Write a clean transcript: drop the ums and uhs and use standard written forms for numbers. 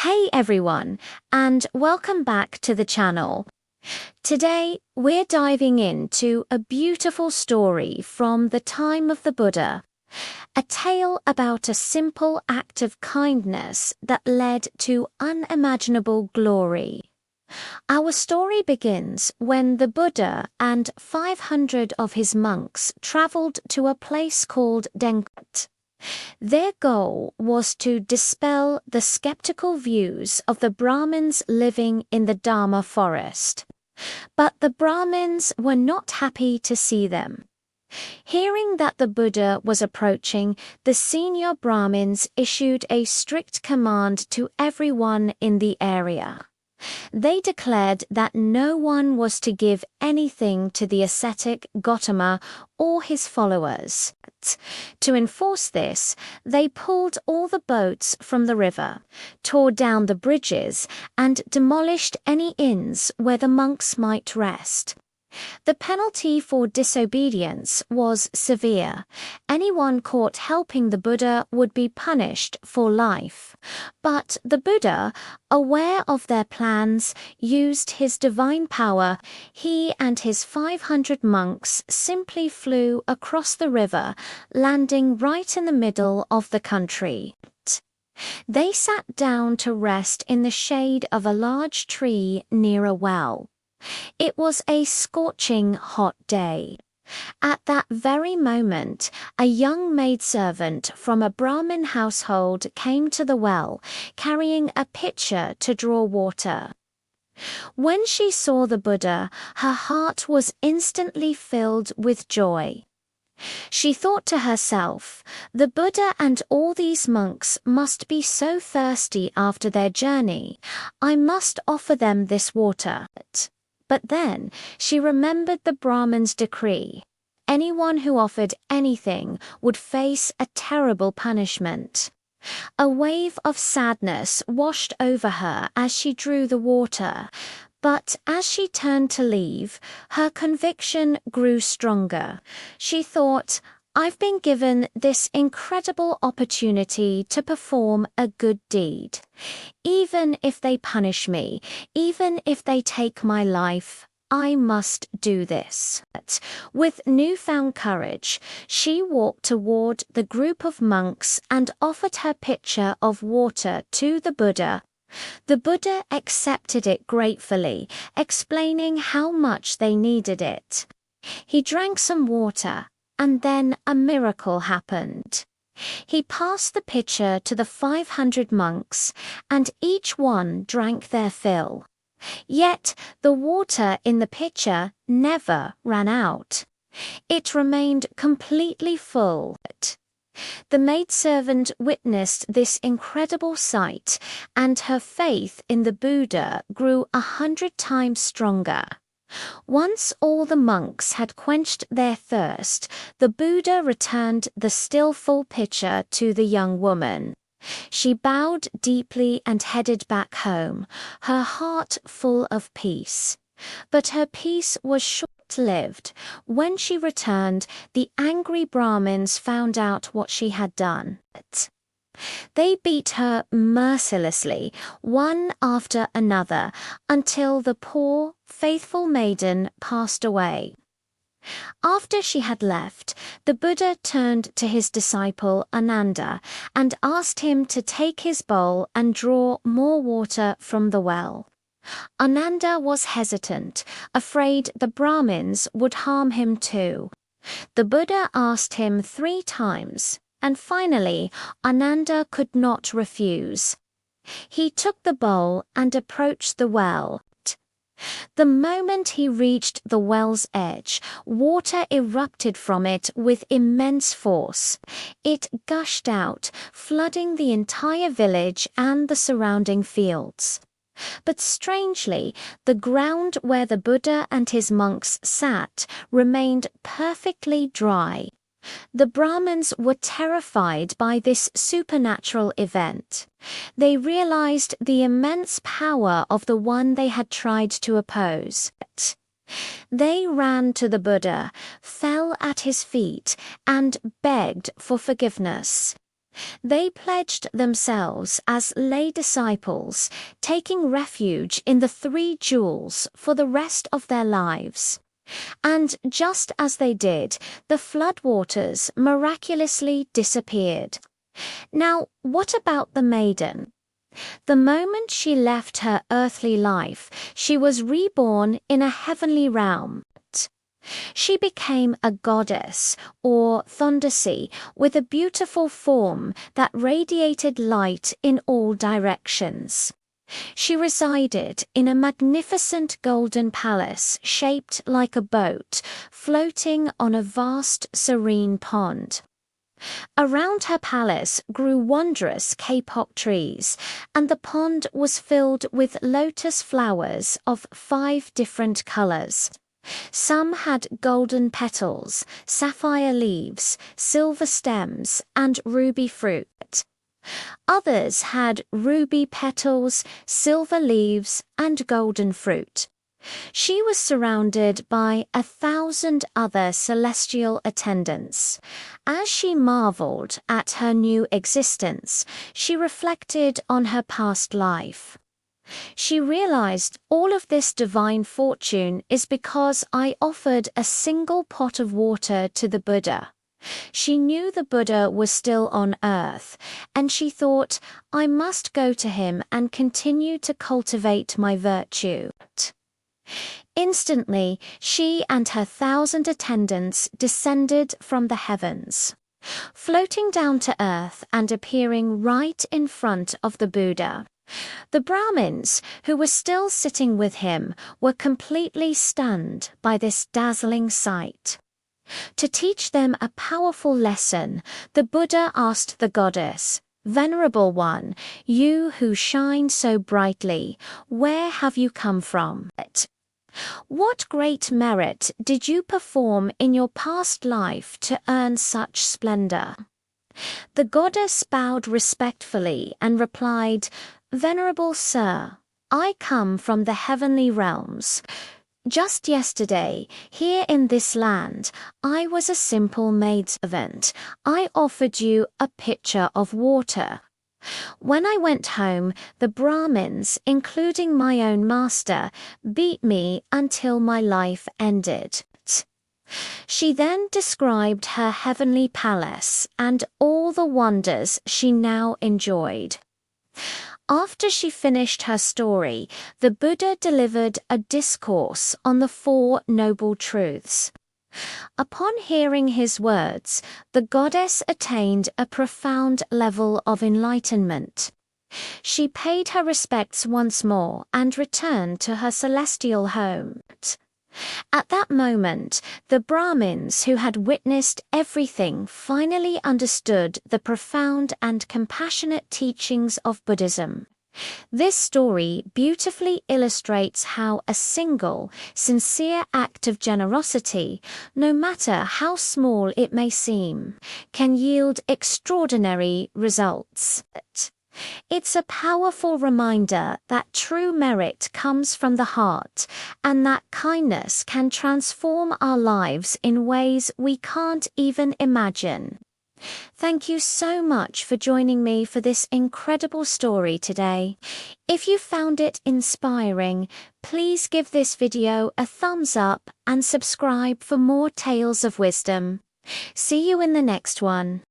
Hey everyone, and welcome back to the channel. Today, we're diving into a beautiful story from the time of the Buddha, a tale about a simple act of kindness that led to unimaginable glory. Our story begins when the Buddha and 500 of his monks traveled to a place called Dengut. Their goal was to dispel the skeptical views of the Brahmins living in the Dharma forest. But the Brahmins were not happy to see them. Hearing that the Buddha was approaching, the senior Brahmins issued a strict command to everyone in the area. They declared that no one was to give anything to the ascetic Gautama or his followers. To enforce this, they pulled all the boats from the river, tore down the bridges, and demolished any inns where the monks might rest. The penalty for disobedience was severe. Anyone caught helping the Buddha would be punished for life. But the Buddha, aware of their plans, used his divine power. He and his 500 monks simply flew across the river, landing right in the middle of the country. They sat down to rest in the shade of a large tree near a well. It was a scorching hot day. At that very moment, a young maidservant from a Brahmin household came to the well, carrying a pitcher to draw water. When she saw the Buddha, her heart was instantly filled with joy. She thought to herself, the Buddha and all these monks must be so thirsty after their journey. I must offer them this water. But then she remembered the Brahmin's decree. Anyone who offered anything would face a terrible punishment. A wave of sadness washed over her as she drew the water, but as she turned to leave, her conviction grew stronger. She thought, I've been given this incredible opportunity to perform a good deed. Even if they punish me, even if they take my life, I must do this. With newfound courage, she walked toward the group of monks and offered her pitcher of water to the Buddha. The Buddha accepted it gratefully, explaining how much they needed it. He drank some water, and then a miracle happened. He passed the pitcher to the 500 monks, and each one drank their fill. Yet the water in the pitcher never ran out. It remained completely full. The maidservant witnessed this incredible sight, and her faith in the Buddha grew 100 times stronger. Once all the monks had quenched their thirst, the Buddha returned the still full pitcher to the young woman. She bowed deeply and headed back home, her heart full of peace. But her peace was short-lived. When she returned, the angry Brahmins found out what she had done. They beat her mercilessly, one after another, until the poor, faithful maiden passed away. After she had left, the Buddha turned to his disciple Ananda and asked him to take his bowl and draw more water from the well. Ananda was hesitant, afraid the Brahmins would harm him too. The Buddha asked him 3 times. And finally, Ananda could not refuse. He took the bowl and approached the well. The moment he reached the well's edge, water erupted from it with immense force. It gushed out, flooding the entire village and the surrounding fields. But strangely, the ground where the Buddha and his monks sat remained perfectly dry. The Brahmins were terrified by this supernatural event. They realized the immense power of the one they had tried to oppose. They ran to the Buddha, fell at his feet, and begged for forgiveness. They pledged themselves as lay disciples, taking refuge in the three jewels for the rest of their lives. And just as they did, the floodwaters miraculously disappeared. Now, what about the maiden? The moment she left her earthly life, she was reborn in a heavenly realm. She became a goddess, or thondesi, with a beautiful form that radiated light in all directions. She resided in a magnificent golden palace shaped like a boat, floating on a vast serene pond. Around her palace grew wondrous kapok trees, and the pond was filled with lotus flowers of 5 different colors. Some had golden petals, sapphire leaves, silver stems, and ruby fruit. Others had ruby petals, silver leaves, and golden fruit. She was surrounded by 1,000 other celestial attendants. As she marveled at her new existence, she reflected on her past life. She realized all of this divine fortune is because I offered a single pot of water to the Buddha. She knew the Buddha was still on earth, and she thought, I must go to him and continue to cultivate my virtue. Instantly, she and her 1,000 attendants descended from the heavens, floating down to earth and appearing right in front of the Buddha. The Brahmins, who were still sitting with him, were completely stunned by this dazzling sight. To teach them a powerful lesson, the Buddha asked the goddess, Venerable One, you who shine so brightly, where have you come from? What great merit did you perform in your past life to earn such splendor? The goddess bowed respectfully and replied, Venerable Sir, I come from the heavenly realms. Just yesterday, here in this land, I was a simple maidservant. I offered you a pitcher of water. When I went home, the Brahmins, including my own master, beat me until my life ended. She then described her heavenly palace and all the wonders she now enjoyed. After she finished her story, the Buddha delivered a discourse on the 4 Noble Truths. Upon hearing his words, the goddess attained a profound level of enlightenment. She paid her respects once more and returned to her celestial home. At that moment, the Brahmins who had witnessed everything finally understood the profound and compassionate teachings of Buddhism. This story beautifully illustrates how a single, sincere act of generosity, no matter how small it may seem, can yield extraordinary results. It's a powerful reminder that true merit comes from the heart, and that kindness can transform our lives in ways we can't even imagine. Thank you so much for joining me for this incredible story today. If you found it inspiring, please give this video a thumbs up and subscribe for more tales of wisdom. See you in the next one.